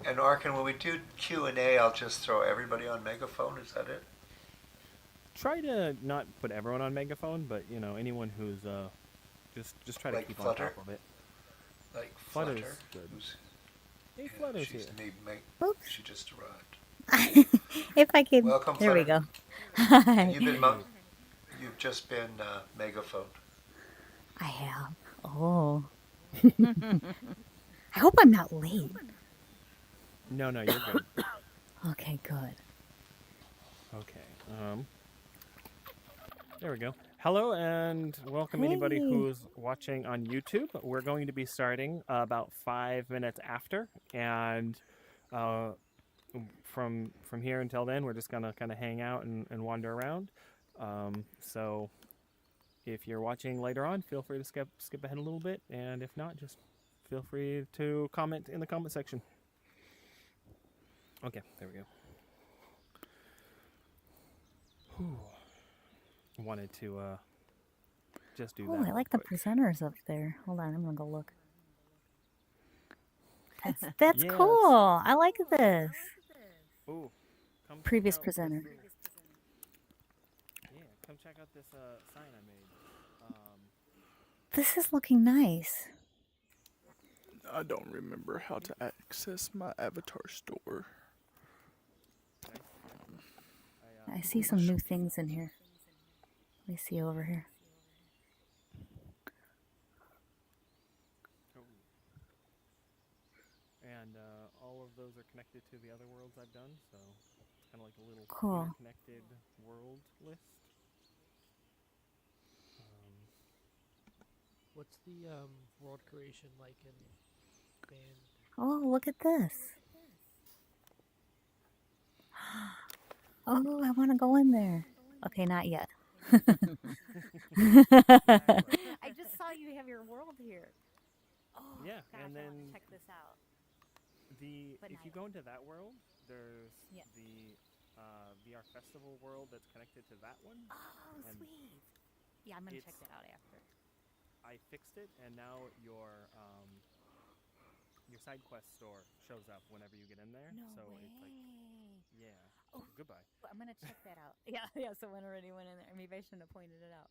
And Arkin, when we do Q&A, I'll just throw everybody on megaphone. Is that it? Try to not put everyone on megaphone, but anyone who's just try to Like keep on top Flutter? of it. Like Flutter? Flutter's good. Who's Hey, yeah? Flutter's She's here. Oops. she just arrived. If I could. Welcome, There we Flutter. go. And Hi. Hey. you've just been megaphone. I have. Oh. I hope I'm not late. No, you're good. Okay, good. Okay. There we go. Hello and welcome anybody Hey. who's watching on YouTube. We're going to be starting about 5 minutes after, and uh, from here until then, we're just gonna kind of hang out and wander around. So if you're watching later on, feel free to skip ahead a little bit, and if not, just feel free to comment in the comment section. Okay, there we go. Whew. Wanted to just do that. Oh, I real like the quick. presenters up there. Hold on, I'm gonna go look. That's Yeah, cool. I like this. Ooh, come check Previous out presenter. yeah, come check out this sign I made. This is looking nice. I don't remember how to access my avatar store. Nice. I see some new things in here. Let me see over here. And all of those are connected to the other worlds I've done, so it's kind of like a little Cool. interconnected world list. What's the world creation like in band? Oh, look at this. Oh, I want to go in there. Okay, not yet. I just saw you have your world here. Oh, Yeah, gosh, and I want then to check this out. But if not you yet. go into that world, there's Yeah. the VR Festival world that's connected to that one. Oh, And sweet. Yeah, I'm gonna check it's- that out after. I fixed it, and now your side quest store shows up whenever you get in there. No so way. it's like, yeah. Oh. Goodbye. I'm gonna check that out. Yeah. Someone already went in there. Maybe I shouldn't have pointed it out.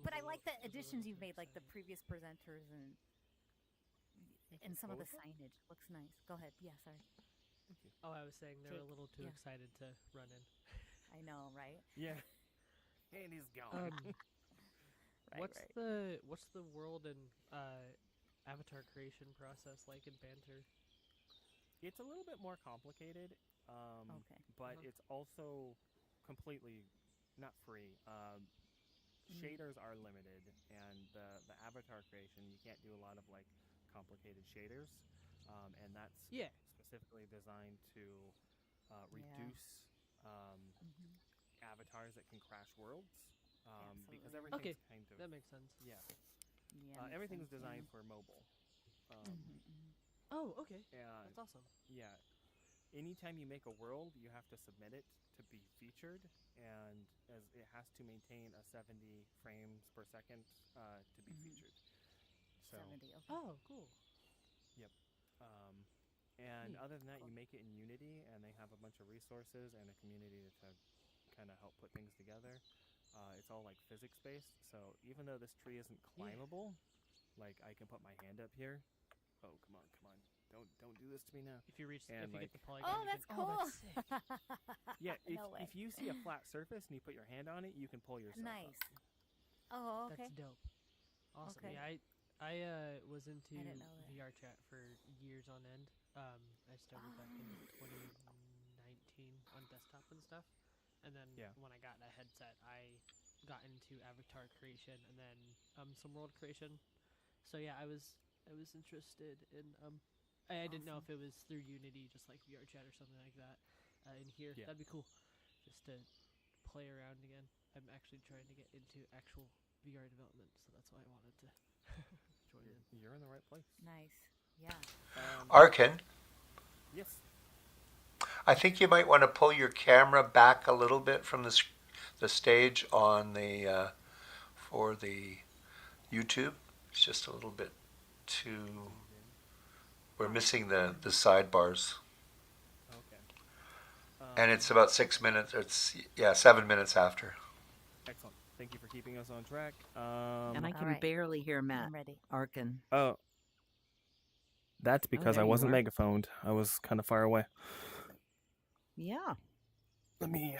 But I like the additions you've made, like the previous presenters and some of the signage. Looks nice. Go ahead. Yeah, sorry. Thank you. Oh, I was saying they're Jake, a little too yeah. excited to run in. I know, right? Yeah. And he's gone. Right. What's the world and avatar creation process like in Banter? It's a little bit more complicated, Okay. but it's also completely not free. Shaders are limited, and the avatar creation, you can't do a lot of like complicated shaders, and that's Yeah. specifically designed to reduce Mm-hmm. avatars that can crash worlds, because Absolutely. Okay, everything's kind of that makes sense. yeah, Yeah. everything's designed for mobile. Mm-hmm. Oh, okay. And That's awesome. yeah, anytime you make a world, you have to submit it to be featured, and as it has to maintain a 70 frames per second to be featured. So 70. Okay. Oh, cool. yep. And Neat. other than that, Cool. you make it in Unity, and they have a bunch of resources and a community to kind of help put things together. It's all like physics based, so even though this tree isn't climbable, like I can put my hand up here. Oh, come on. Don't do this to me now. If you And get like, the polygon, Oh, you that's can, cool. Oh, that's sick. yeah, No way. if you see a flat surface and you put your hand on it, you can pull yourself Nice. up. Oh, okay. That's dope. Awesome. Okay. Yeah, I was into I didn't know that. VR chat for years on end. I started back in 2019 on desktop and stuff, and then Yeah. when I got a headset, I got into avatar creation and then some world creation. So yeah, I was interested in I didn't know if Awesome. it was through Unity, just like VR chat or something like that. In here, Yeah. that'd be cool, just to play around again. I'm actually trying to get into actual VR development, so that's why I wanted to join in. You're in the right place. Nice. Yeah. Arkin, Yes. I think you might want to pull your camera back a little bit from the stage on the for the YouTube. It's just a little bit too We're missing the sidebars. Okay. And it's about 6 minutes. It's, yeah, 7 minutes after. Excellent. Thank you for keeping us on track. And I All can right. barely hear Matt I'm ready. Arkin. Oh, that's because I there you wasn't are. megaphoned. I was kind of far away. Yeah. Let me.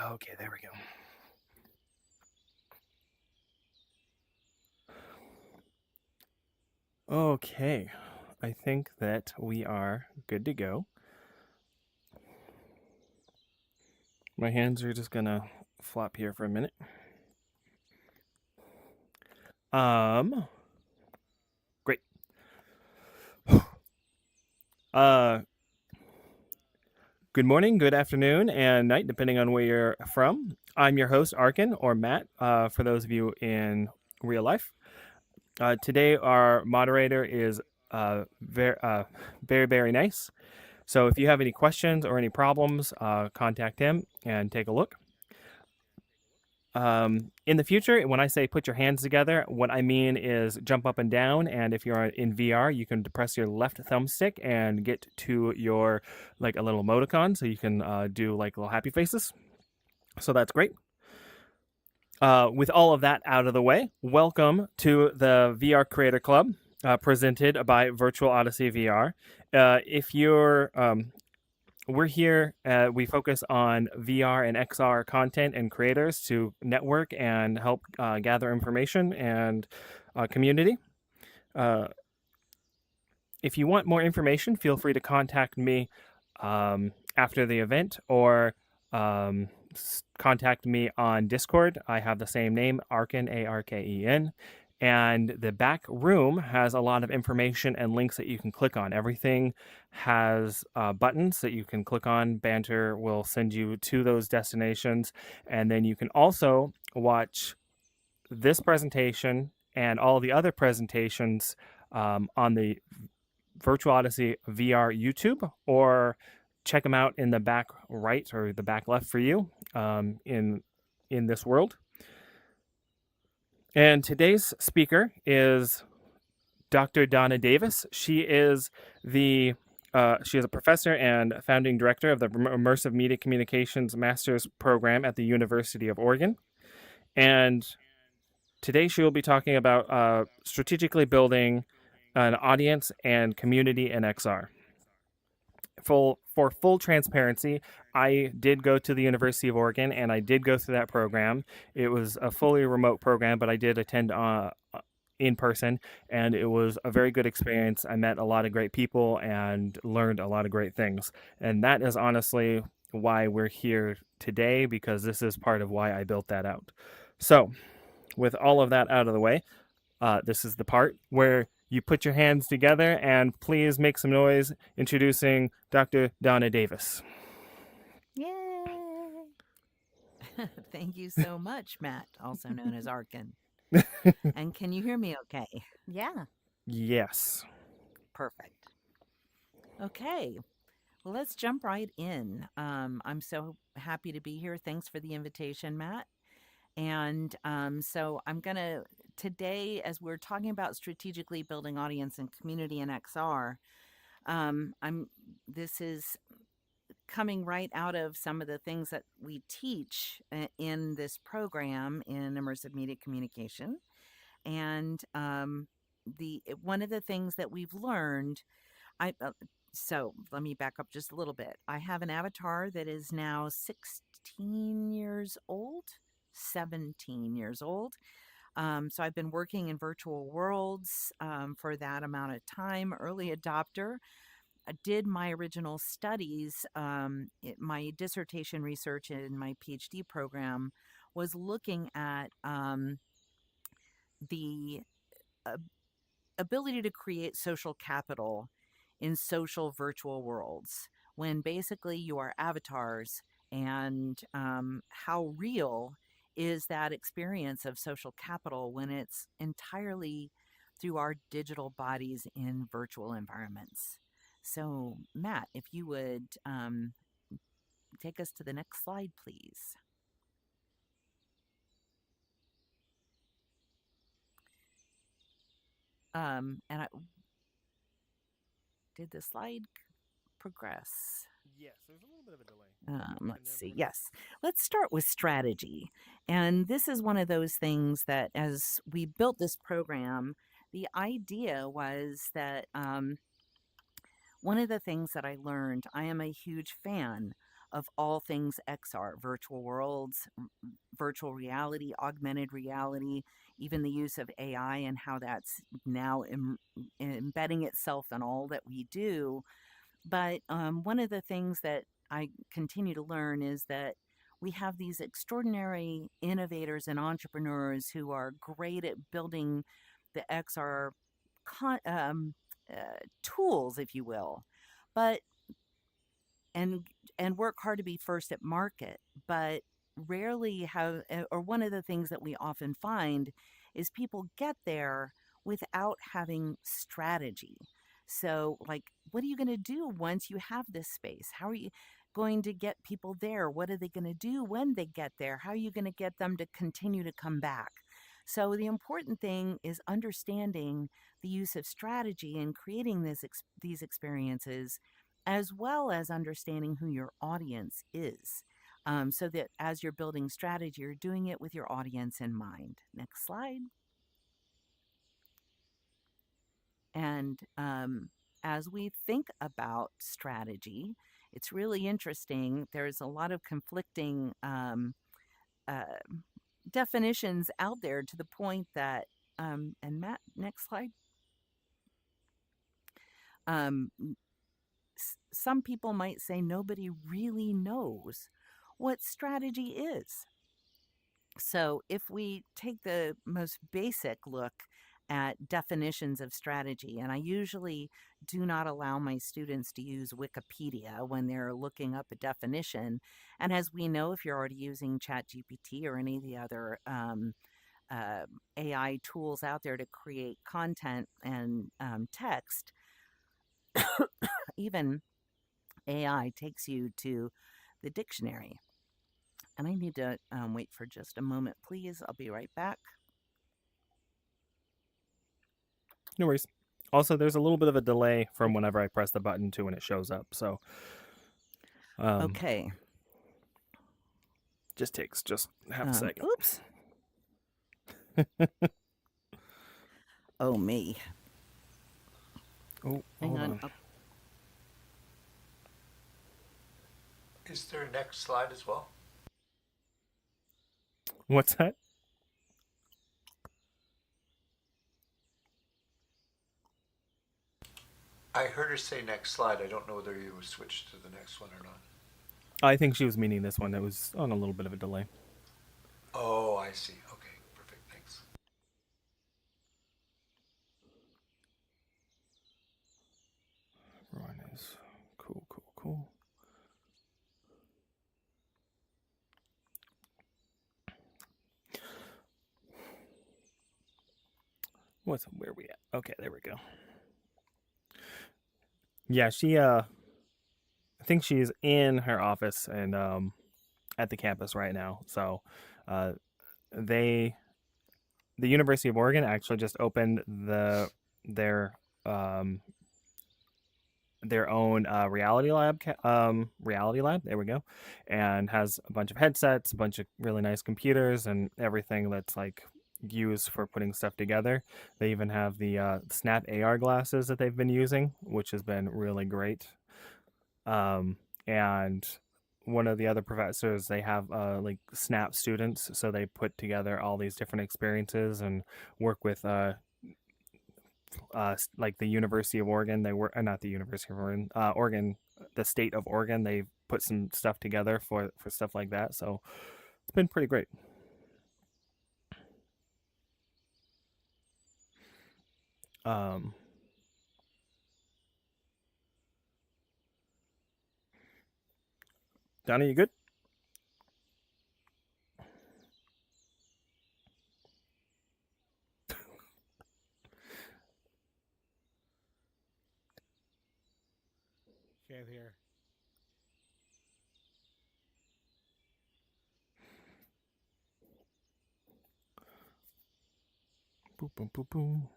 Okay, there we go. Okay, I think that we are good to go. My hands are just gonna flop here for a minute. Great. Good morning, good afternoon, and night, depending on where you're from. I'm your host, Arkin, or Matt, for those of you in real life. Today, our moderator is very, very nice. So if you have any questions or any problems, contact him and take a look. In the future, when I say put your hands together, what I mean is jump up and down. And if you're in VR, you can depress your left thumbstick and get to your, like, a little emoticon. So you can do like little happy faces. So that's great. With all of that out of the way, welcome to the VR Creator Club, presented by Virtual Odyssey VR. If you're We're here, we focus on VR and XR content and creators to network and help gather information and community. If you want more information, feel free to contact me after the event, or contact me on Discord. I have the same name, Arken, Arken. And the back room has a lot of information and links that you can click on. Everything has buttons that you can click on. Banter will send you to those destinations. And then you can also watch this presentation and all the other presentations on the Virtual Odyssey VR YouTube, or check them out in the back right or the back left for you in this world. And today's speaker is Dr. Donna Davis. She is a professor and founding director of the Immersive Media Communications Master's Program at the University of Oregon. And today she will be talking about strategically building an audience and community in XR. For full transparency, I did go to the University of Oregon and I did go through that program. It was a fully remote program, but I did attend in person, and it was a very good experience. I met a lot of great people and learned a lot of great things. And that is honestly why we're here today, because this is part of why I built that out. So with all of that out of the way, this is the part where you put your hands together and please make some noise introducing Dr. Donna Davis. Yay! Thank you so much, Matt, also known as Arkin. And can you hear me okay? Yeah. Yes. Perfect. Okay. Well, let's jump right in. I'm so happy to be here. Thanks for the invitation, Matt. And so I'm going to, today, as we're talking about strategically building audience and community in XR, this is coming right out of some of the things that we teach in this program in immersive media communication. And one of the things that we've learned, so let me back up just a little bit. I have an avatar that is now 16 years old, 17 years old. So I've been working in virtual worlds for that amount of time, early adopter. I did my original studies, my dissertation research in my Ph.D. program was looking at the ability to create social capital in social virtual worlds, when basically you are avatars and how real is that experience of social capital when it's entirely through our digital bodies in virtual environments. So, Matt, if you would take us to the next slide, please. And did the slide progress? Yes, there's a little bit of a delay. Let's see. Yes. Let's start with strategy. And this is one of those things that as we built this program, the idea was that one of the things that I learned, I am a huge fan of all things XR, virtual worlds, virtual reality, augmented reality, even the use of AI and how that's now embedding itself in all that we do. But one of the things that I continue to learn is that we have these extraordinary innovators and entrepreneurs who are great at building the XR tools, if you will, but and work hard to be first at market, but rarely have, or one of the things that we often find is people get there without having strategy. So, like, what are you going to do once you have this space? How are you going to get people there? What are they going to do when they get there? How are you going to get them to continue to come back? So, the important thing is understanding the use of strategy and creating these experiences, as well as understanding who your audience is. So that as you're building strategy, you're doing it with your audience in mind. Next slide. And as we think about strategy, it's really interesting. There's a lot of conflicting definitions out there to the point that, and Matt, next slide. Some people might say nobody really knows what strategy is. So, if we take the most basic look at definitions of strategy, and I usually do not allow my students to use Wikipedia when they're looking up a definition. And as we know, if you're already using ChatGPT or any of the other AI tools out there to create content and text, even AI takes you to the dictionary. And I need to wait for just a moment, please. I'll be right back. No worries. Also, there's a little bit of a delay from whenever I press the button to when it shows up. So, Okay. just takes just half a second. Oops. Oh, me. Oh, Hang hold on. on. Is there a next slide as well? What's that? I heard her say next slide. I don't know whether you switched to the next one or not. I think she was meaning this one. It was on a little bit of a delay. Oh, I see. Okay, perfect. Thanks. Everyone is cool. Where are we at? Okay, there we go. Yeah, she I think she's in her office and at the campus right now. So the University of Oregon actually just opened their own reality lab. There we go, and has a bunch of headsets, a bunch of really nice computers, and everything that's like used for putting stuff together. They even have the Snap AR glasses that they've been using, which has been really great. And one of the other professors, they have like Snap students, so they put together all these different experiences and work with like the University of Oregon. They were not the University of Oregon, the state of Oregon. They put some stuff together for stuff like that. So it's been pretty great. Donna, you good? Boop, boom, boop, boom.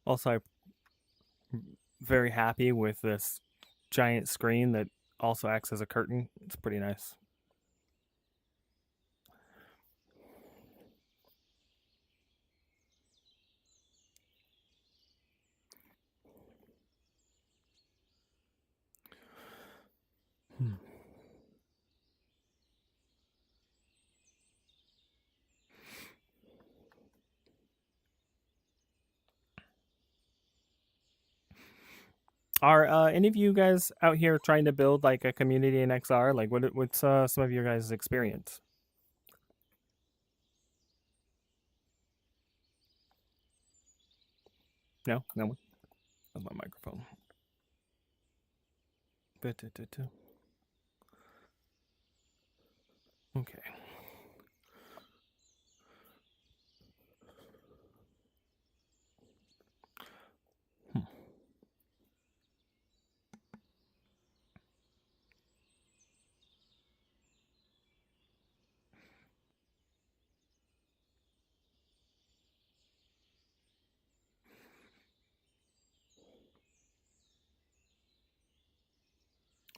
Also, I'm very happy with this giant screen that also acts as a curtain. It's pretty nice. Hmm. Are any of you guys out here trying to build like a community in XR? Like, what's some of your guys' experience? No, no one. That's my microphone. Okay. Hmm.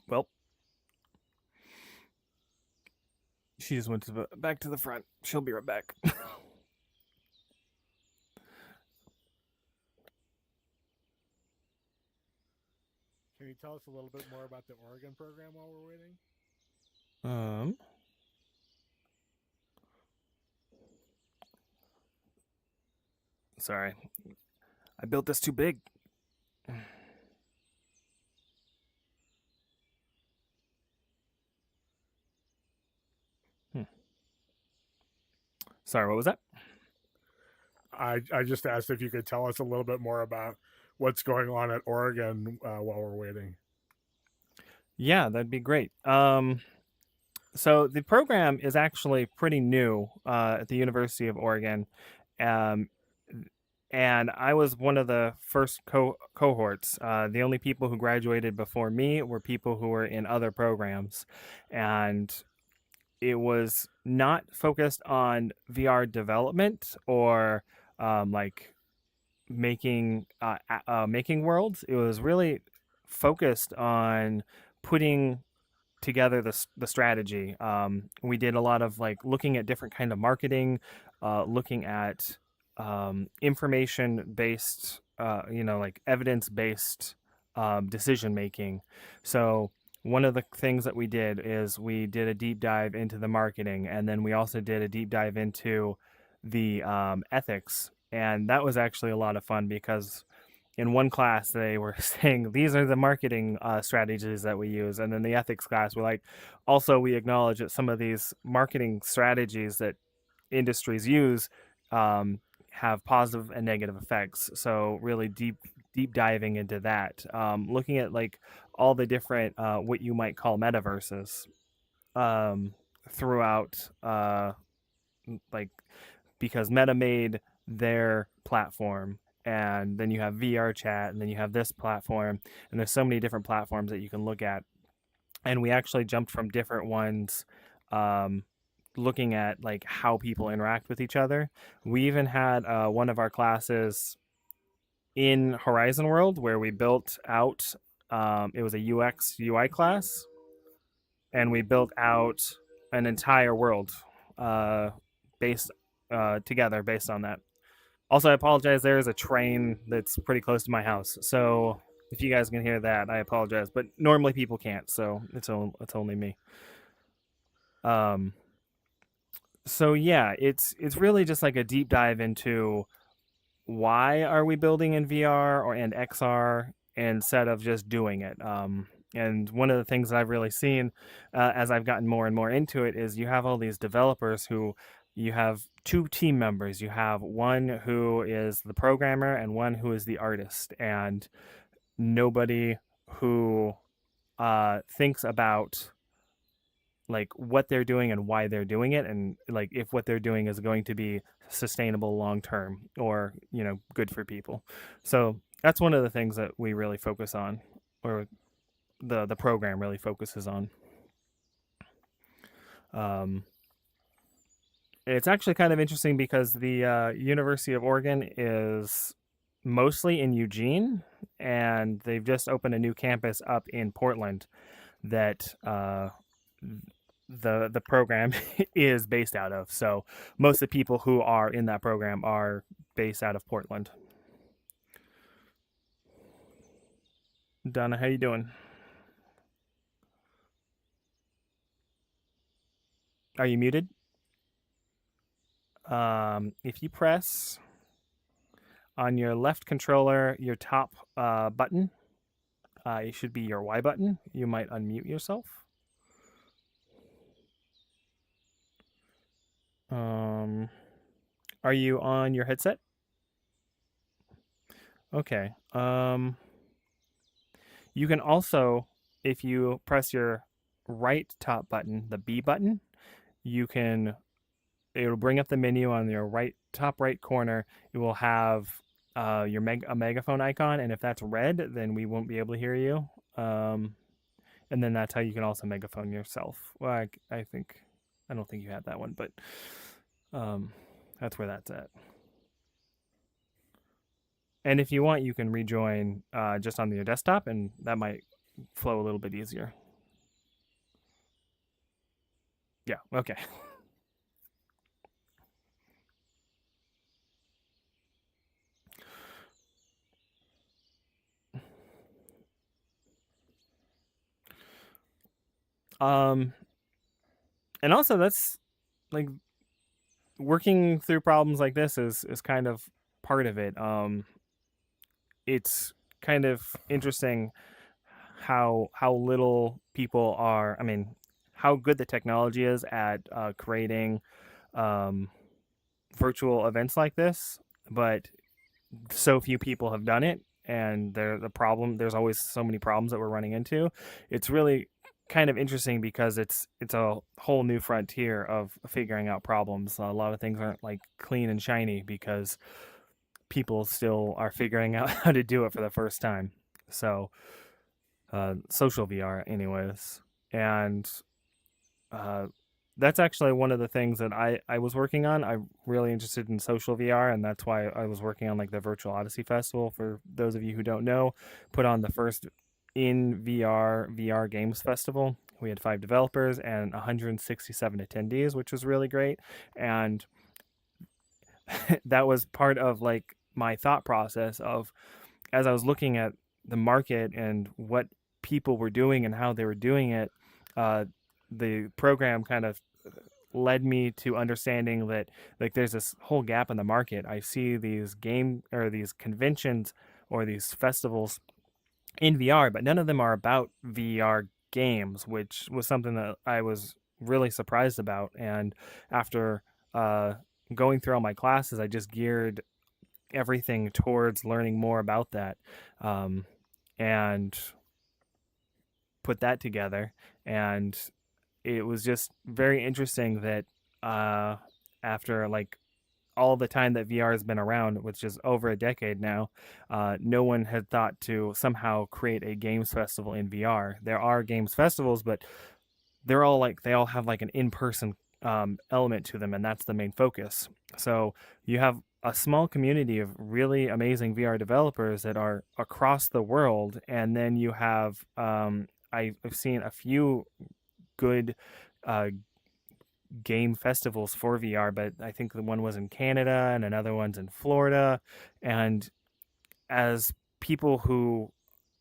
Well, she just went to back to the front. She'll be right back. Can you tell us a little bit more about the Oregon program while we're waiting? Sorry, I built this too big. Hmm. Sorry, what was that? I just asked if you could tell us a little bit more about what's going on at Oregon while we're waiting. Yeah, that'd be great. So the program is actually pretty new at the University of Oregon, um, and I was one of the first cohorts. The only people who graduated before me were people who were in other programs, and it was not focused on VR development or like making worlds. It was really focused on putting together the strategy. We did a lot of like looking at different kind of marketing, looking at information based, like evidence based decision making. So one of the things that we did is we did a deep dive into the marketing, and then we also did a deep dive into the ethics, and that was actually a lot of fun because in one class they were saying these are the marketing strategies that we use, and then the ethics class were like, also we acknowledge that some of these marketing strategies that industries use have positive and negative effects. So really deep diving into that, looking at like all the different what you might call metaverses throughout like because Meta made their platform, and then you have VR chat, and then you have this platform, and there's so many different platforms that you can look at. And we actually jumped from different ones, looking at like how people interact with each other. We even had one of our classes in Horizon World where we built out. It was a UX UI class, and we built out an entire world based together based on that. Also, I apologize. There is a train that's pretty close to my house, so if you guys can hear that, I apologize. But normally people can't, so it's only me. Um. So yeah, it's really just like a deep dive into why are we building in VR or and XR instead of just doing it. And one of the things that I've really seen as I've gotten more and more into it is you have all these developers who you have two team members. You have one who is the programmer and one who is the artist, and nobody who thinks about like what they're doing and why they're doing it, and like if what they're doing is going to be sustainable long term or good for people. So that's one of the things that we really focus on, or the program really focuses on. It's actually kind of interesting because the University of Oregon is mostly in Eugene, and they've just opened a new campus up in Portland that the program is based out of. So most of the people who are in that program are based out of Portland. Donna, how you doing? Are you muted? If you press on your left controller, your top button, it should be your Y button. You might unmute yourself. Are you on your headset? Okay. You can also, if you press your right top button, the B button, it'll bring up the menu on your top right corner. It will have a megaphone icon, and if that's red, then we won't be able to hear you. And then that's how you can also megaphone yourself. Well, I don't think you have that one, but that's where that's at. And if you want, you can rejoin just on your desktop, and that might flow a little bit easier. Yeah, okay. And also that's like working through problems like this is kind of part of it. It's kind of interesting how little people are. I mean, how good the technology is at creating virtual events like this, but so few people have done it, and there's always so many problems that we're running into. It's really kind of interesting because it's a whole new frontier of figuring out problems. A lot of things aren't like clean and shiny because people still are figuring out how to do it for the first time. So social VR anyways. And that's actually one of the things that I was working on. I'm really interested in social VR, and that's why I was working on like the Virtual Odyssey Festival. For those of you who don't know, put on the first in VR Games Festival. We had 5 developers and 167 attendees, which was really great. And that was part of like my thought process of, as I was looking at the market and what people were doing and how they were doing it, the program kind of led me to understanding that like there's this whole gap in the market. I see these these conventions or these festivals in VR, but none of them are about VR games, which was something that I was really surprised about. And after going through all my classes, I just geared everything towards learning more about that, and put that together. And it was just very interesting that after like all the time that VR has been around, which is over a decade now, no one had thought to somehow create a games festival in VR. There are games festivals, but they all have like an in-person element to them, and that's the main focus. So you have a small community of really amazing VR developers that are across the world, and then you have I've seen a few good game festivals for VR, but I think the one was in Canada and another one's in Florida. And as people who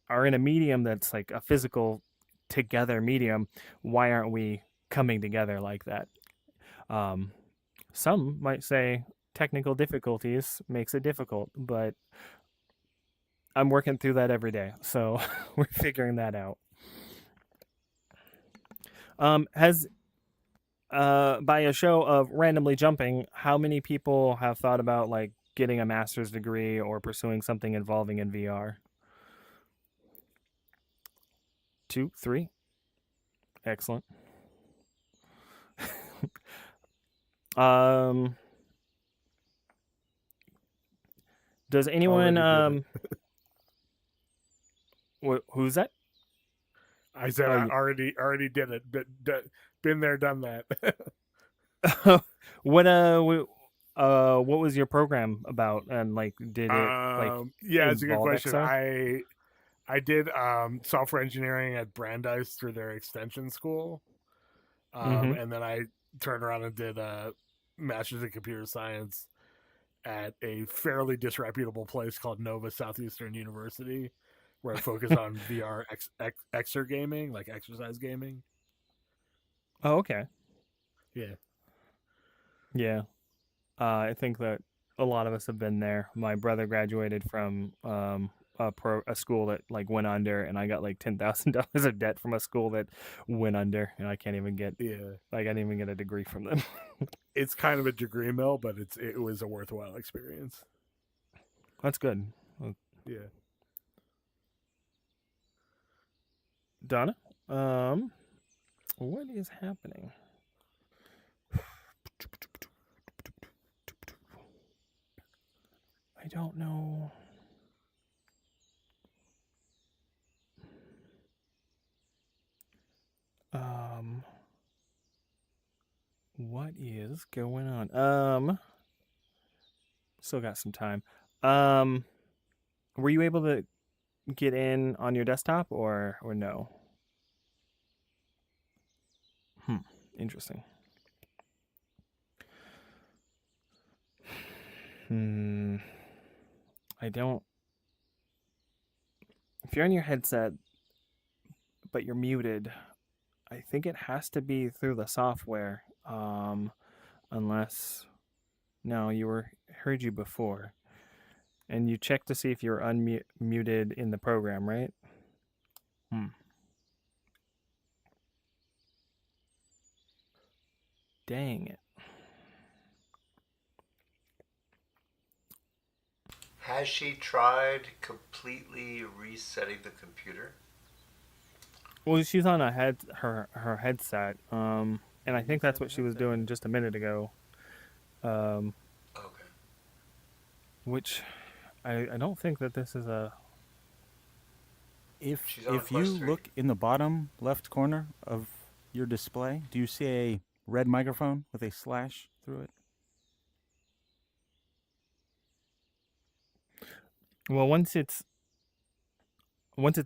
are in a medium that's like a physical together medium, why aren't we coming together like that? Some might say technical difficulties makes it difficult, but I'm working through that every day, so we're figuring that out. Has by a show of randomly jumping, how many people have thought about like getting a master's degree or pursuing something involving in VR? 2, 3. Excellent. Does anyone who's that? I said Oh, I already did it. Been there, done that. what was your program about, and like did it like Yeah, it's a good involve question. XR? I did software engineering at Brandeis through their extension school, Mm-hmm. and then I turned around and did a master's in computer science at a fairly disreputable place called Nova Southeastern University, where I focused on VR exer gaming, like exercise gaming. Oh, okay. Yeah. Yeah. I think that a lot of us have been there. My brother graduated from a school that like went under, and I got like $10,000 of debt from a school that went under, and I can't even get Yeah. like I didn't even get a degree from them. It's kind of a degree mill, but it was a worthwhile experience. That's good. Yeah. Donna, what is happening? I don't know. What is going on? Still got some time. Were you able to get in on your desktop or no? Interesting. I don't. If you're on your headset, but you're muted, I think it has to be through the software. Unless, no, heard you before, and you checked to see if you're unmuted in the program, right? Dang it. Has she tried completely resetting the computer? Well, she's on her headset, and I think that's what she was doing just a minute ago. Okay. Which I don't think that this is a. If She's on if you quest 3. look in the bottom left corner of your display, do you see a red microphone with a slash through it? Well, once it's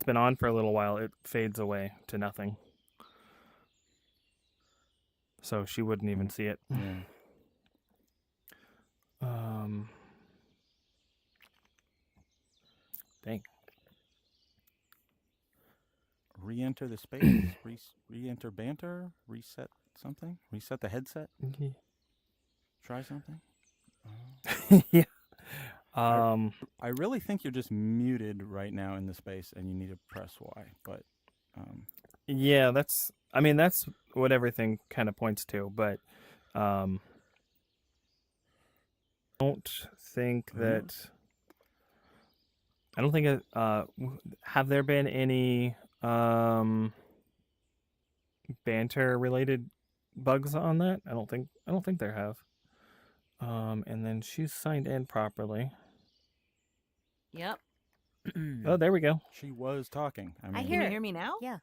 been on for a little while, it fades away to nothing. So she wouldn't even see it. Yeah. Dang. Re-enter the space. Re-enter banter. Reset something. Reset the headset. Try something. Yeah. I really think you're just muted right now in the space, and you need to press Y. But yeah, that's what everything kind of points to. But don't think that. I don't think have there been any banter related bugs on that? I don't think there have. And then she's signed in properly. Yep. Oh, there we go. she was talking. I mean, Can you hear me now? Yeah.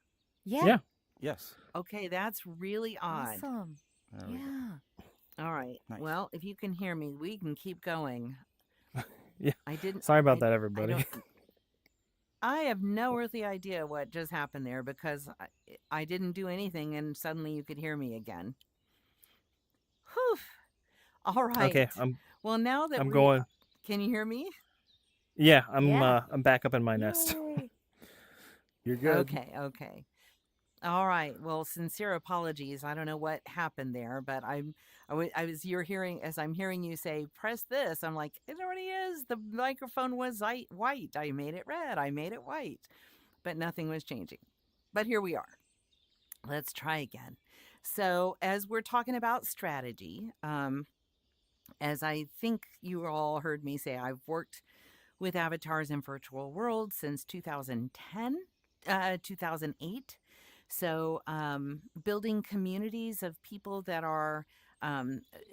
Yeah. yes. Okay, that's really odd. Awesome. There we go. Yeah. All right. Nice. Well, if you can hear me, we can keep going. Yeah. I didn't. Sorry about that, everybody. I have no earthly idea what just happened there because I didn't do anything and suddenly you could hear me again. Whew. All right. Okay, well, now that I'm we're going. Can you hear me? Yeah, I'm Yeah. I'm back up in my nest. Yay. You're good. Okay. All right. Well, sincere apologies. I don't know what happened there, but you're hearing, as I'm hearing you say, press this. I'm like, it already is. The microphone was white. I made it red. I made it white, but nothing was changing. But here we are. Let's try again. So as we're talking about strategy, as I think you all heard me say, I've worked with avatars in virtual worlds since 2010, 2008. So building communities of people that are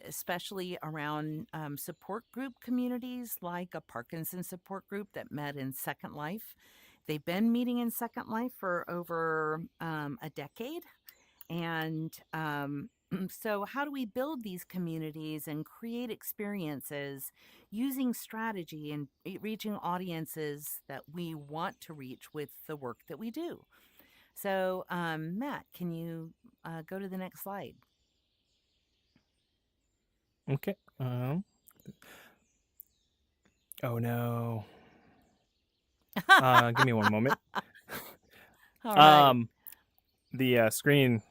especially around support group communities like a Parkinson's support group that met in Second Life. they've been meeting in Second Life for over a decade. And so, how do we build these communities and create experiences using strategy and reaching audiences that we want to reach with the work that we do? So, Matt, can you go to the next slide? Okay. Oh no. Give me one moment. All right. The screen.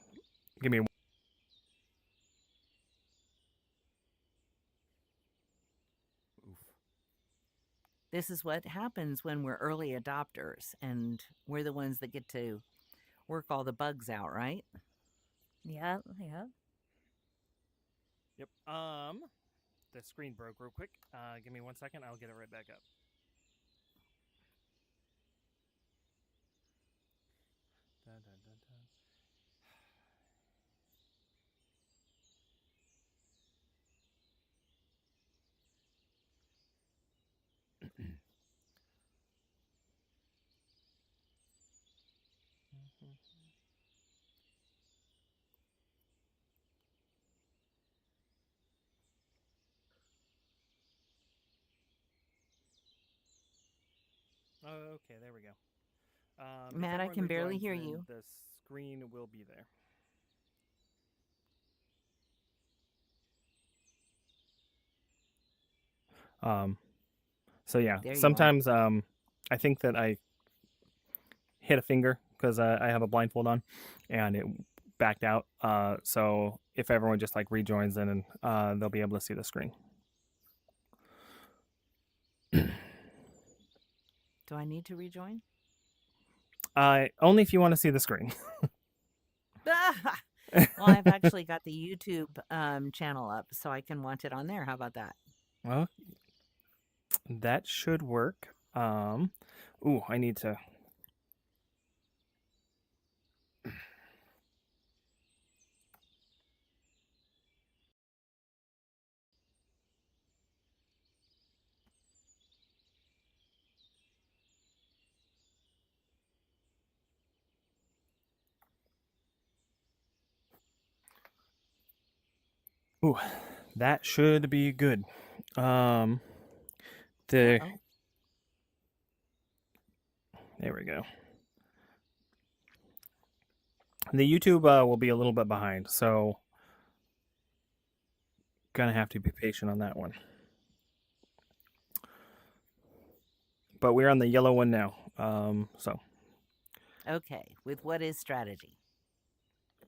Give me. This is what happens when we're early adopters and we're the ones that get to work all the bugs out, right? Yeah, yeah. Yep. The screen broke real quick. Give me 1 second. I'll get it right back up. Dun, dun, dun, dun. Okay, there we go. If Matt, I everyone can barely rejoins, hear then you. the screen will be there. So yeah, There you are. sometimes I think that I hit a finger because I have a blindfold on, and it backed out. So if everyone just like rejoins, then they'll be able to see the screen. Do I need to rejoin? Only if you want to see the screen. Well, I've actually got the YouTube channel up, so I can watch it on there. How about that? Well, that should work. Ooh, I need to. Ooh, that should be good. The Uh-oh. There we go. The YouTube will be a little bit behind, so gonna have to be patient on that one. But we're on the yellow one now. So Okay. With what is strategy?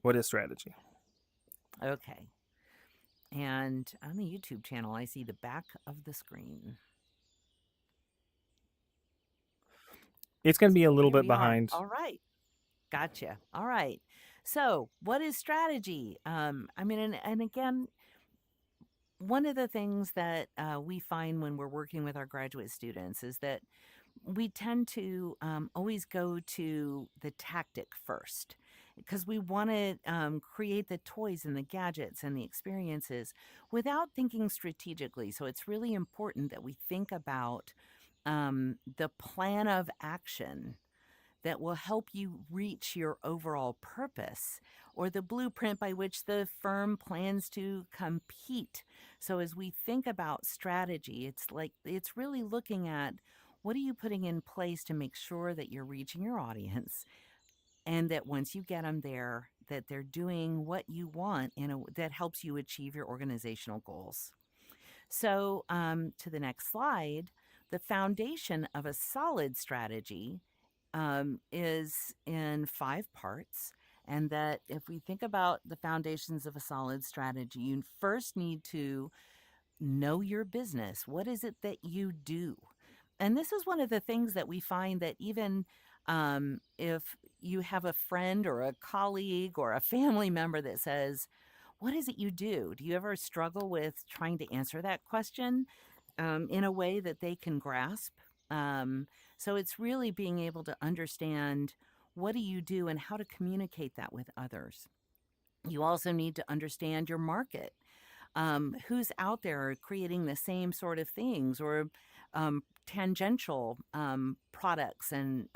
what is strategy? Okay. And on the YouTube channel, I see the back of the screen. It's gonna be a little Here bit we are. behind. All right. Gotcha. All right. So, what is strategy? I mean, and again, one of the things that we find when we're working with our graduate students is that we tend to always go to the tactic first because we want to create the toys and the gadgets and the experiences without thinking strategically. So it's really important that we think about the plan of action that will help you reach your overall purpose or the blueprint by which the firm plans to compete. So as we think about strategy, it's really looking at what are you putting in place to make sure that you're reaching your audience and that once you get them there that they're doing what you want that helps you achieve your organizational goals. So to the next slide, the foundation of a solid strategy is in 5 parts. And that if we think about the foundations of a solid strategy, you first need to know your business. What is it that you do? And this is one of the things that we find that even if you have a friend or a colleague or a family member that says, what is it you do? Do you ever struggle with trying to answer that question in a way that they can grasp? So it's really being able to understand what do you do and how to communicate that with others. You also need to understand your market. Who's out there creating the same sort of things or tangential products and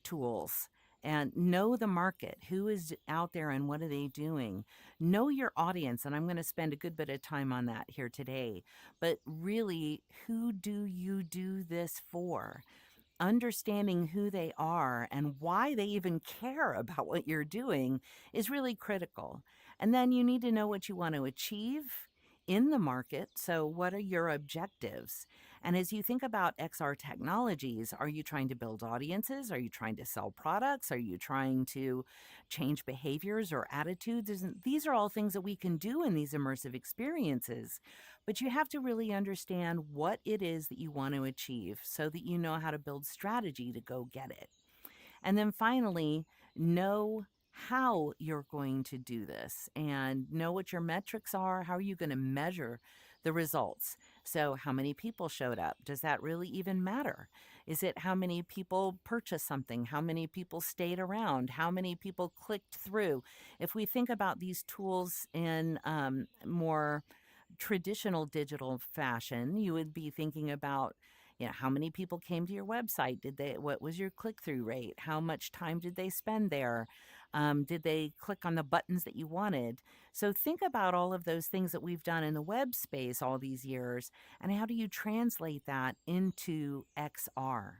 tools, and know the market. Who is out there and what are they doing? Know your audience. And I'm going to spend a good bit of time on that here today. But really, who do you do this for? Understanding who they are and why they even care about what you're doing is really critical. And then you need to know what you want to achieve in the market. So, what are your objectives? And as you think about XR technologies, are you trying to build audiences? Are you trying to sell products? Are you trying to change behaviors or attitudes? These are all things that we can do in these immersive experiences. But you have to really understand what it is that you want to achieve so that you know how to build strategy to go get it. And then finally, know how you're going to do this and know what your metrics are. How are you going to measure the results? So, how many people showed up? Does that really even matter? Is it how many people purchased something? How many people stayed around? How many people clicked through? If we think about these tools in more traditional digital fashion, you would be thinking about, how many people came to your website? What was your click-through rate? How much time did they spend there? Did they click on the buttons that you wanted? So think about all of those things that we've done in the web space all these years, and how do you translate that into XR?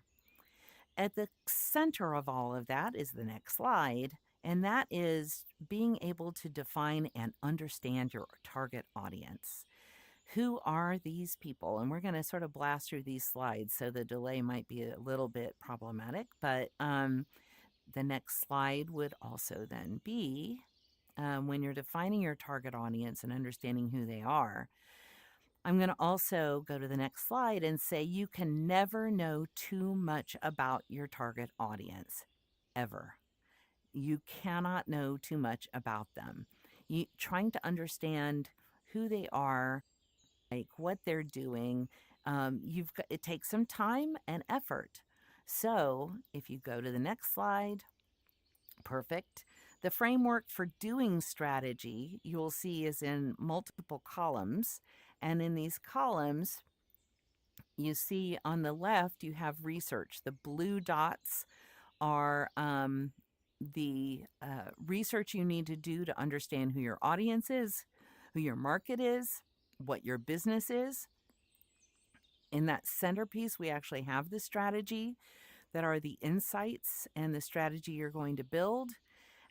At the center of all of that is the next slide, and that is being able to define and understand your target audience. Who are these people? And we're going to sort of blast through these slides, so the delay might be a little bit problematic, but the next slide would also then be when you're defining your target audience and understanding who they are. I'm going to also go to the next slide and say you can never know too much about your target audience, ever. You cannot know too much about them. Trying to understand who they are, like what they're doing, it takes some time and effort. So if you go to the next slide, perfect. The framework for doing strategy you'll see is in multiple columns. And in these columns, you see on the left, you have research. The blue dots are the research you need to do to understand who your audience is, who your market is, what your business is. In that centerpiece, we actually have the strategy that are the insights and the strategy you're going to build.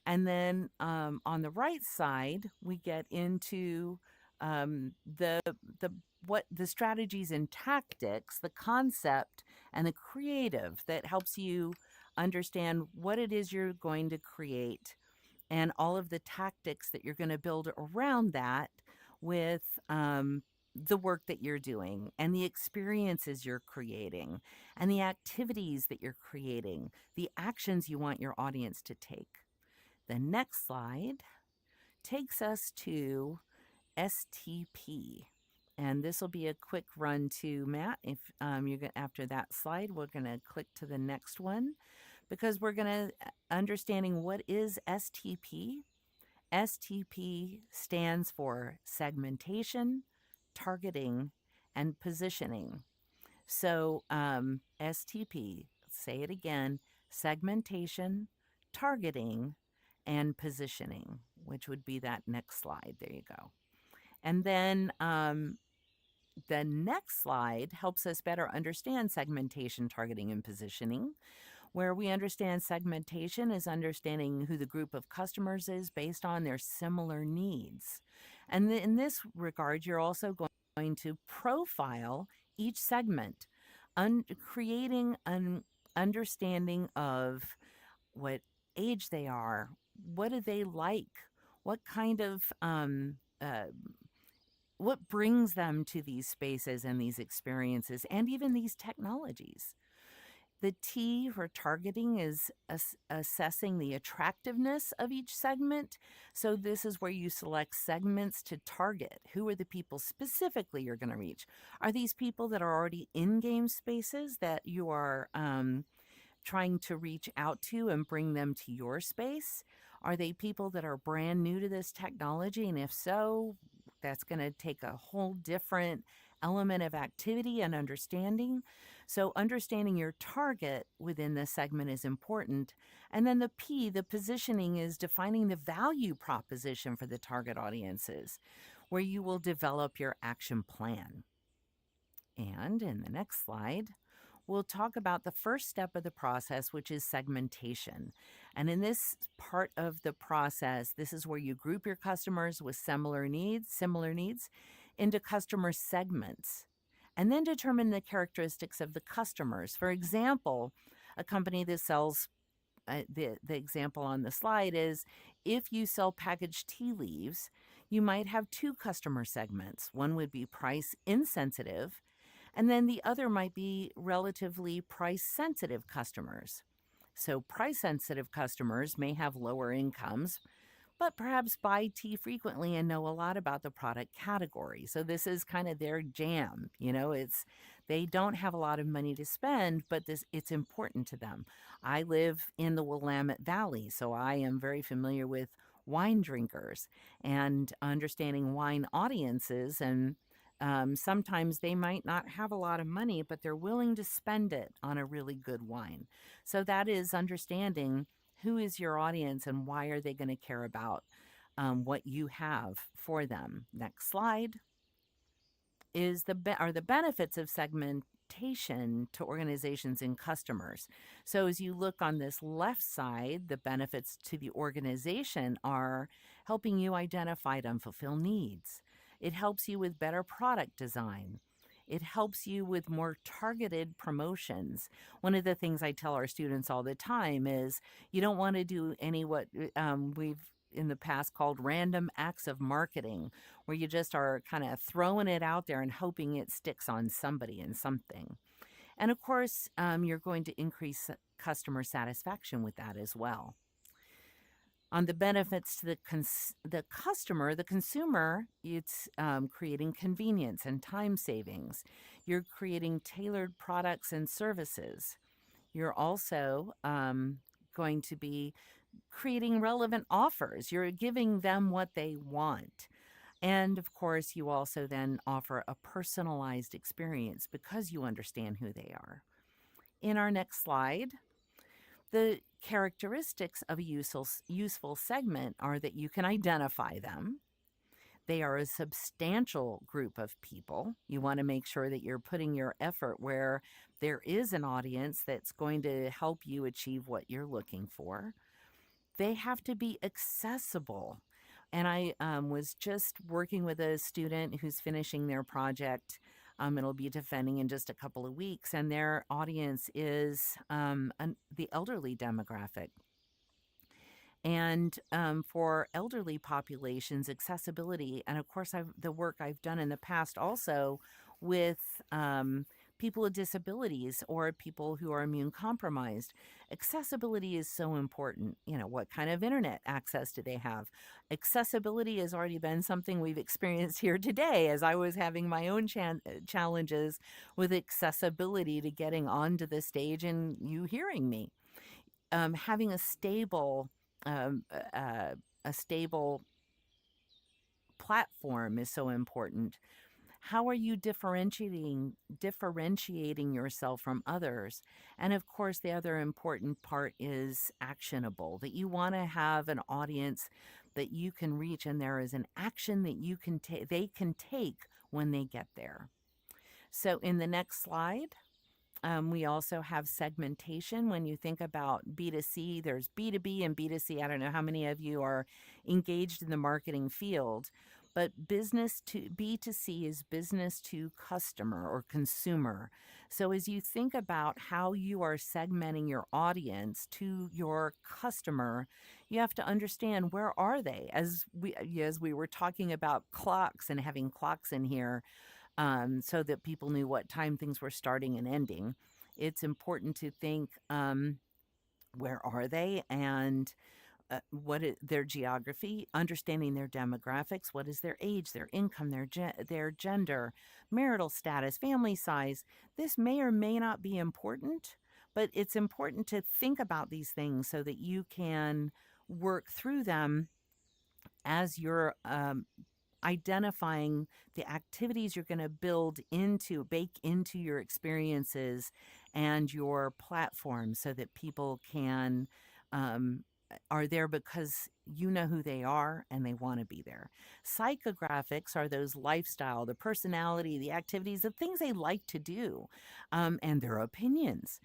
And then on the right side, we get into the strategies and tactics, the concept and the creative that helps you understand what it is you're going to create and all of the tactics that you're going to build around that with the work that you're doing and the experiences you're creating and the activities that you're creating, the actions you want your audience to take. The next slide takes us to STP. And this will be a quick run to Matt. If after that slide, we're going to click to the next one because we're going to understanding what is STP. STP stands for segmentation, targeting, and positioning. So STP, say it again, segmentation, targeting, and positioning, which would be that next slide. There you go. And then the next slide helps us better understand segmentation, targeting, and positioning, where we understand segmentation is understanding who the group of customers is based on their similar needs. And in this regard, you're also going to profile each segment, creating an understanding of what age they are, what do they like, what kind of what brings them to these spaces and these experiences and even these technologies. The T for targeting is assessing the attractiveness of each segment. So this is where you select segments to target. Who are the people specifically you're going to reach? Are these people that are already in game spaces that you are trying to reach out to and bring them to your space? Are they people that are brand new to this technology? And if so, that's going to take a whole different element of activity and understanding. So understanding your target within the segment is important. And then the P, the positioning, is defining the value proposition for the target audiences, where you will develop your action plan. And in the next slide, we'll talk about the first step of the process, which is segmentation. And in this part of the process, this is where you group your customers with similar needs into customer segments, and then determine the characteristics of the customers. For example, a company that sells the example on the slide is, if you sell packaged tea leaves, you might have two customer segments. One would be price insensitive, and then the other might be relatively price sensitive customers. So price sensitive customers may have lower incomes, but perhaps buy tea frequently and know a lot about the product category. So this is kind of their jam. They don't have a lot of money to spend, but it's important to them. I live in the Willamette Valley, so I am very familiar with wine drinkers and understanding wine audiences. And sometimes they might not have a lot of money, but they're willing to spend it on a really good wine. So that is understanding who is your audience and why are they going to care about what you have for them. Next slide is the benefits of segmentation to organizations and customers. So as you look on this left side, the benefits to the organization are helping you identify and fulfill needs. It helps you with better product design. It helps you with more targeted promotions. One of the things I tell our students all the time is you don't want to do what we've in the past called random acts of marketing, where you just are kind of throwing it out there and hoping it sticks on somebody and something. And of course, you're going to increase customer satisfaction with that as well. On the benefits to the customer, the consumer, it's creating convenience and time savings. You're creating tailored products and services. You're also going to be creating relevant offers. You're giving them what they want. And of course, you also then offer a personalized experience because you understand who they are. In our next slide, the characteristics of a useful segment are that you can identify them. They are a substantial group of people. You want to make sure that you're putting your effort where there is an audience that's going to help you achieve what you're looking for. They have to be accessible. And I was just working with a student who's finishing their project. It'll be defending in just a couple of weeks, and their audience is the elderly demographic. And for elderly populations, accessibility, and of course the work I've done in the past also with people with disabilities or people who are immune compromised. Accessibility is so important. What kind of internet access do they have? Accessibility has already been something we've experienced here today, as I was having my own challenges with accessibility to getting onto the stage and you hearing me. Having a stable platform is so important. How are you differentiating yourself from others? And of course, the other important part is actionable, that you want to have an audience that you can reach, and there is an action that they can take when they get there. So in the next slide, we also have segmentation. When you think about B2C, there's B2B and B2C. I don't know how many of you are engaged in the marketing field, but business to B2C is business to customer or consumer. So as you think about how you are segmenting your audience to your customer, you have to understand, where are they? As we were talking about clocks and having clocks in here, so that people knew what time things were starting and ending. It's important to think, where are they, and what is their geography, understanding their demographics, what is their age, their income, their gender, marital status, family size. This may or may not be important, but it's important to think about these things so that you can work through them as you're identifying the activities you're going to bake into your experiences and your platform so that people can um, are there because you know who they are and they want to be there. Psychographics are those lifestyle, the personality, the activities, the things they like to do, and their opinions.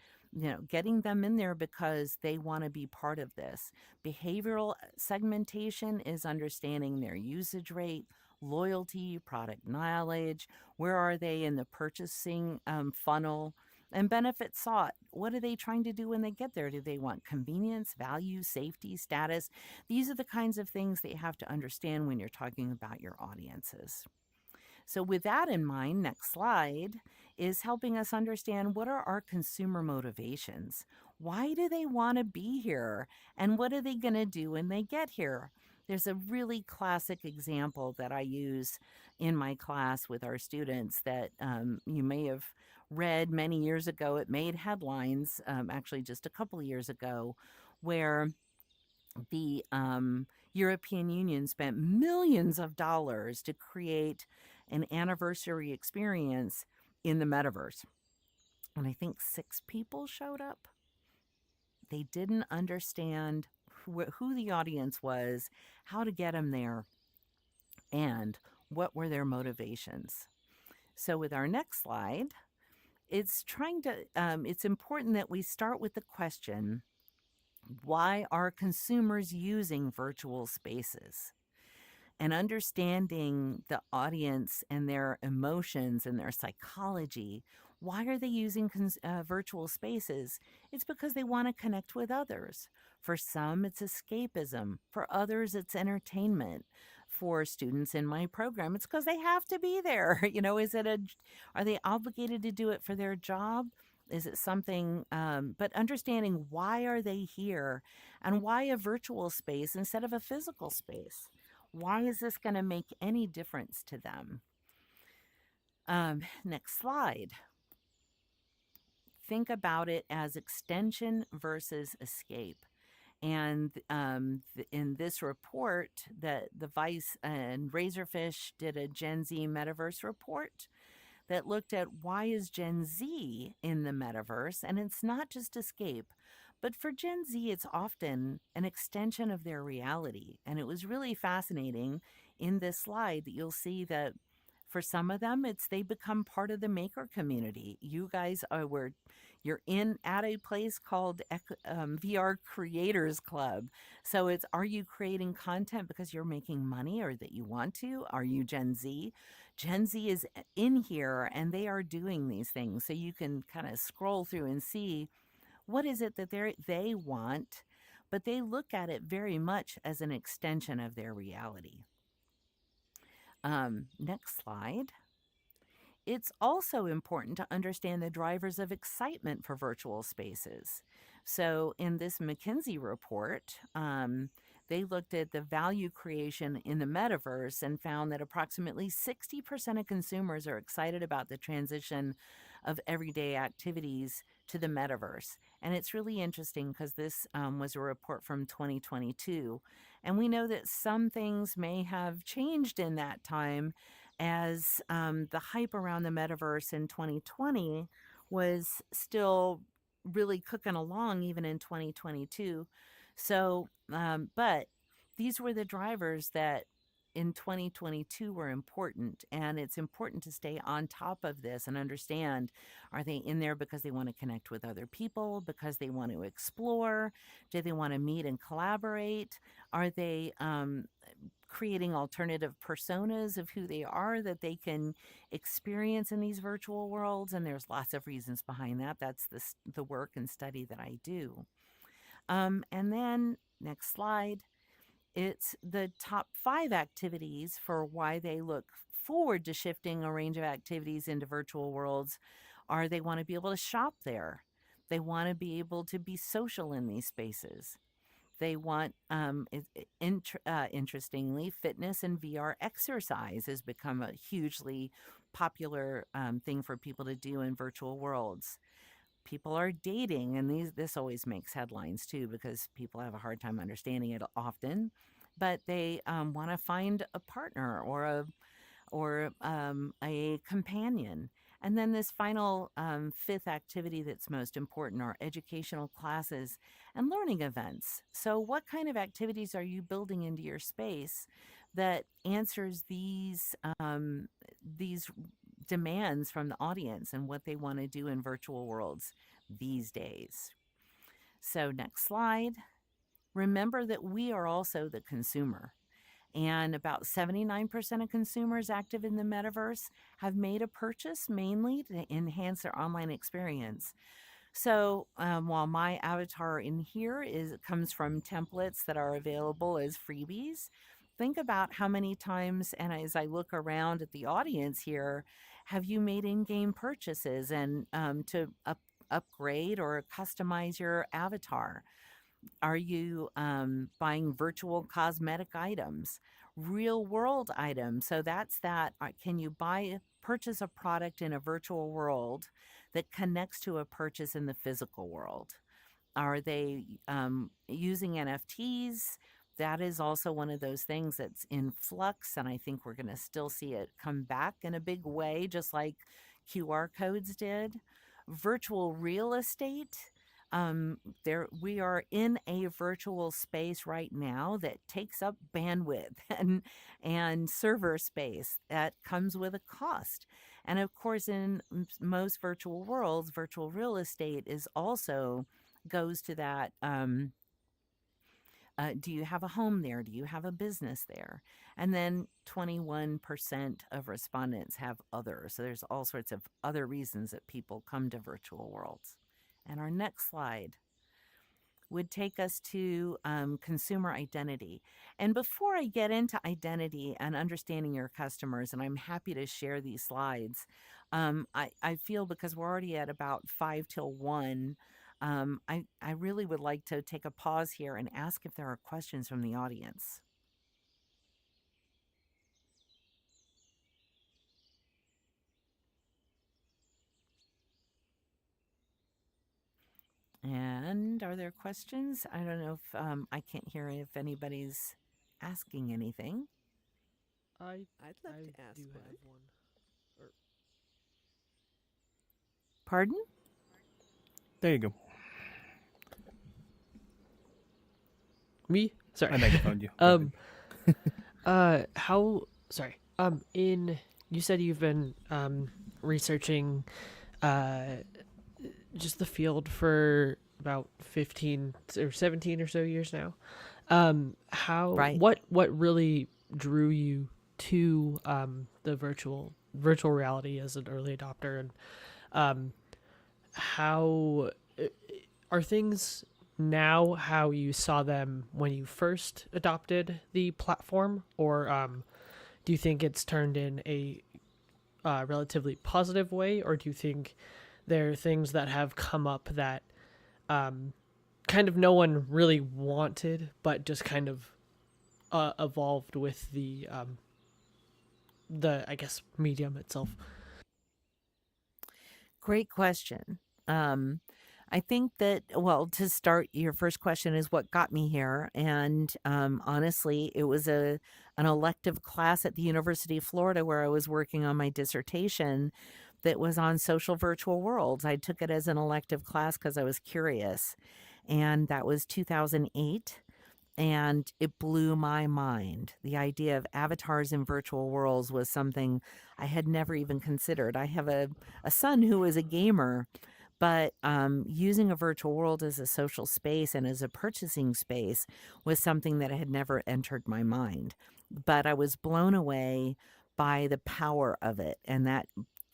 Getting them in there because they want to be part of this. Behavioral segmentation is understanding their usage rate, loyalty, product knowledge, where are they in the purchasing funnel, and benefits sought. What are they trying to do when they get there? Do they want convenience, value, safety, status? These are the kinds of things that you have to understand when you're talking about your audiences. So, with that in mind, next slide is helping us understand what are our consumer motivations. Why do they want to be here? And what are they going to do when they get here? There's a really classic example that I use in my class with our students that you may have read many years ago. It made headlines, actually, just a couple of years ago, where the European Union spent millions of dollars to create an anniversary experience in the metaverse. And I think 6 people showed up. They didn't understand who the audience was, how to get them there, and what were their motivations. So with our next slide, it's important that we start with the question, why are consumers using virtual spaces? And understanding the audience and their emotions and their psychology. Why are they using virtual spaces? It's because they want to connect with others. For some, it's escapism. For others, it's entertainment. For students in my program, it's because they have to be there. Are they obligated to do it for their job? Is it something, but understanding why are they here and why a virtual space instead of a physical space? Why is this going to make any difference to them? Next slide. Think about it as extension versus escape. And in this report, the Vice and Razorfish did a Gen Z metaverse report that looked at why is Gen Z in the metaverse, and it's not just escape, but for Gen Z, it's often an extension of their reality. And it was really fascinating in this slide that you'll see that for some of them, they become part of the maker community. You guys you're at a place called VR Creators Club. So are you creating content because you're making money or that you want to? Are you Gen Z? Gen Z is in here and they are doing these things. So you can kind of scroll through and see what is it that they want, but they look at it very much as an extension of their reality. Next slide. It's also important to understand the drivers of excitement for virtual spaces. So in this McKinsey report, they looked at the value creation in the metaverse and found that approximately 60% of consumers are excited about the transition of everyday activities to the metaverse. And it's really interesting because this was a report from 2022. And we know that some things may have changed in that time as the hype around the metaverse in 2020 was still really cooking along even in 2022. So, but these were the drivers that in 2022 were important, and it's important to stay on top of this and understand, are they in there because they want to connect with other people, because they want to explore, do they want to meet and collaborate, are they creating alternative personas of who they are that they can experience in these virtual worlds? And there's lots of reasons behind that. That's the work and study that I do. And then next slide. It's the top 5 activities for why they look forward to shifting a range of activities into virtual worlds. They want to be able to shop there. They want to be able to be social in these spaces. They want, interestingly, fitness and VR exercise has become a hugely popular thing for people to do in virtual worlds. People are dating, and this always makes headlines too because people have a hard time understanding it often. but they want to find a partner or a companion. And then this final fifth activity that's most important are educational classes and learning events. So, what kind of activities are you building into your space that answers these demands from the audience and what they want to do in virtual worlds these days? So, next slide. Remember that we are also the consumer. And about 79% of consumers active in the metaverse have made a purchase mainly to enhance their online experience. So while my avatar in here comes from templates that are available as freebies, think about how many times, and as I look around at the audience here, have you made in-game purchases and to upgrade or customize your avatar? Are you buying virtual cosmetic items, real world items? So that's that. Can you purchase a product in a virtual world that connects to a purchase in the physical world? Are they using NFTs? That is also one of those things that's in flux, and I think we're going to still see it come back in a big way, just like QR codes did. Virtual real estate. We are in a virtual space right now that takes up bandwidth and server space that comes with a cost. And of course, in most virtual worlds, virtual real estate is also goes to that. Do you have a home there? Do you have a business there? And then 21% of respondents have other. So there's all sorts of other reasons that people come to virtual worlds. And our next slide would take us to consumer identity. And before I get into identity and understanding your customers, and I'm happy to share these slides, I feel because we're already at about 5 till 1, I really would like to take a pause here and ask if there are questions from the audience. And are there questions? I don't know if I can't hear if anybody's asking anything. I'd love I to ask do one. have one. Or Pardon? There you go. me? Sorry. I megaphoned you. Go ahead. How? Sorry. You said you've been researching, just the field for about 15 or 17 or so years now. Right. What really drew you to the virtual reality as an early adopter, and how are things now how you saw them when you first adopted the platform, or do you think it's turned in a relatively positive way, or do you think there are things that have come up that kind of no one really wanted, but just kind of evolved with the I guess medium itself? Great question. I think that, well, to start, your first question is what got me here. And honestly, it was an elective class at the University of Florida where I was working on my dissertation that was on social virtual worlds. I took it as an elective class because I was curious. And that was 2008. And it blew my mind. The idea of avatars in virtual worlds was something I had never even considered. I have a son who is a gamer, but using a virtual world as a social space and as a purchasing space was something that had never entered my mind. But I was blown away by the power of it. And that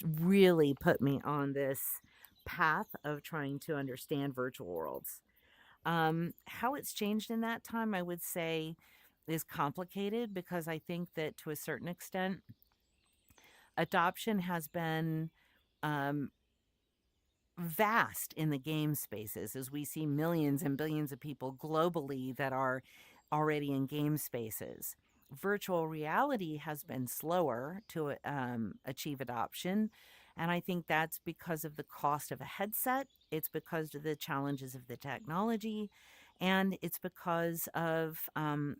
really put me on this path of trying to understand virtual worlds. How it's changed in that time, I would say, is complicated because I think that to a certain extent, adoption has been vast in the game spaces as we see millions and billions of people globally that are already in game spaces. Virtual reality has been slower to achieve adoption. And I think that's because of the cost of a headset. It's because of the challenges of the technology. And it's because of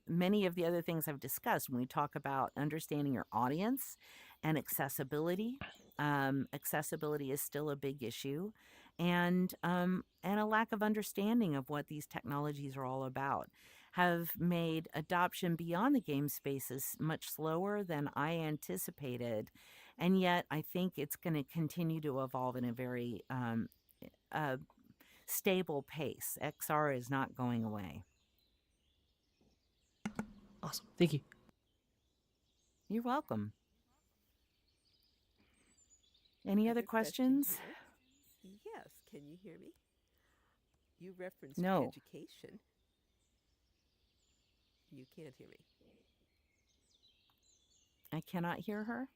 many of the other things I've discussed when we talk about understanding your audience and accessibility. Accessibility is still a big issue, and a lack of understanding of what these technologies are all about have made adoption beyond the game spaces much slower than I anticipated. And yet, I think it's going to continue to evolve in a very stable pace. XR is not going away. Awesome. Thank you. You're welcome. Any other questions? Yes. Can you hear me? You referenced No. education. You can't hear me. I cannot hear her.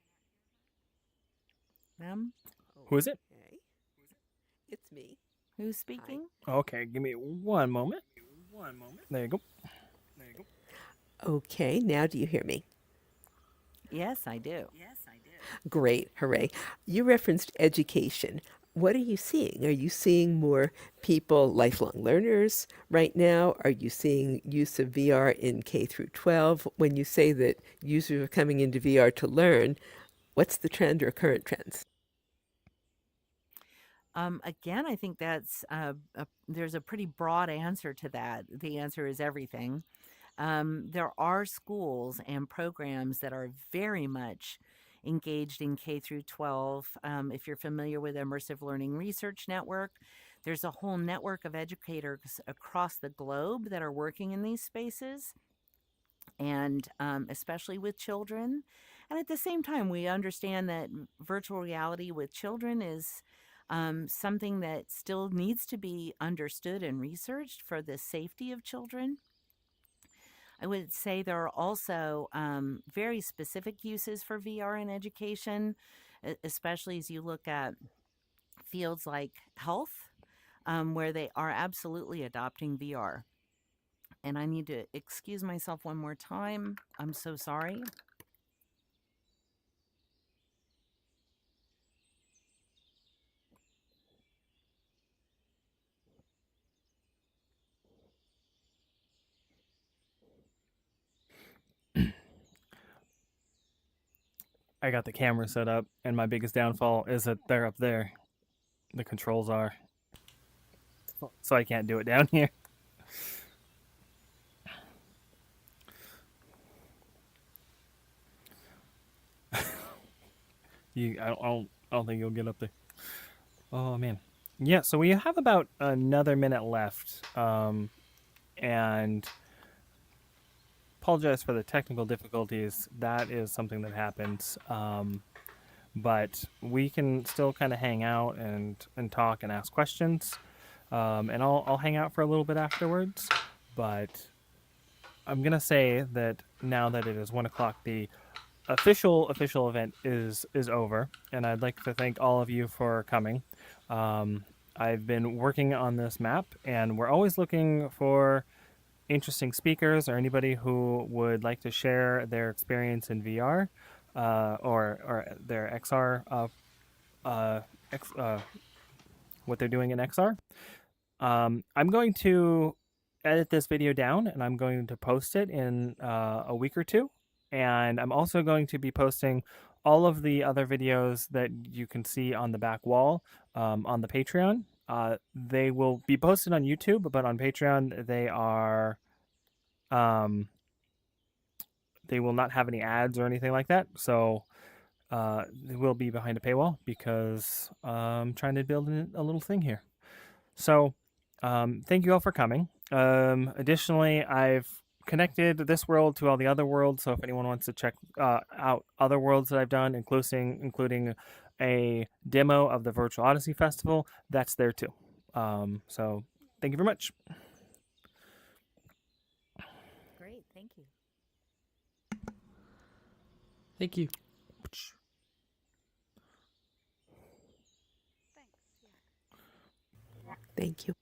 Ma'am, Who is it? Okay. It's me. who's speaking? Okay, give me one moment. There you go. Okay, now do you hear me? Yes, I do. Great, hooray. You referenced education. What are you seeing? Are you seeing more people, lifelong learners right now? Are you seeing use of VR in K through 12? When you say that users are coming into VR to learn, what's the trend or current trends? Again, I think that's there's a pretty broad answer to that. The answer is everything. There are schools and programs that are very much engaged in K through 12. If you're familiar with Immersive Learning Research Network, there's a whole network of educators across the globe that are working in these spaces, and especially with children. And at the same time, we understand that virtual reality with children is something that still needs to be understood and researched for the safety of children. I would say there are also very specific uses for VR in education, especially as you look at fields like health, where they are absolutely adopting VR. And I need to excuse myself one more time. I'm so sorry. I got the camera set up, and my biggest downfall is that they're up there. The controls are. So I can't do it down here. I don't think you'll get up there. Oh man. Yeah, so we have about another minute left. And apologize for the technical difficulties. That is something that happens. But we can still kind of hang out and talk and ask questions. And I'll hang out for a little bit afterwards. But I'm gonna say that now that it is 1 o'clock, the official event is over, and I'd like to thank all of you for coming. I've been working on this map, and we're always looking for interesting speakers or anybody who would like to share their experience in VR or their XR, what they're doing in XR. I'm going to edit this video down, and I'm going to post it in a week or two. And I'm also going to be posting all of the other videos that you can see on the back wall on the Patreon. They will be posted on YouTube, but on Patreon they are they will not have any ads or anything like that. So they will be behind a paywall because I'm trying to build a little thing here. So thank you all for coming. Additionally, I've connected this world to all the other worlds, so if anyone wants to check out other worlds that I've done, including a demo of the Virtual Odyssey Festival, that's there too. So thank you very much. Great, thank you. Thank you. Thank you.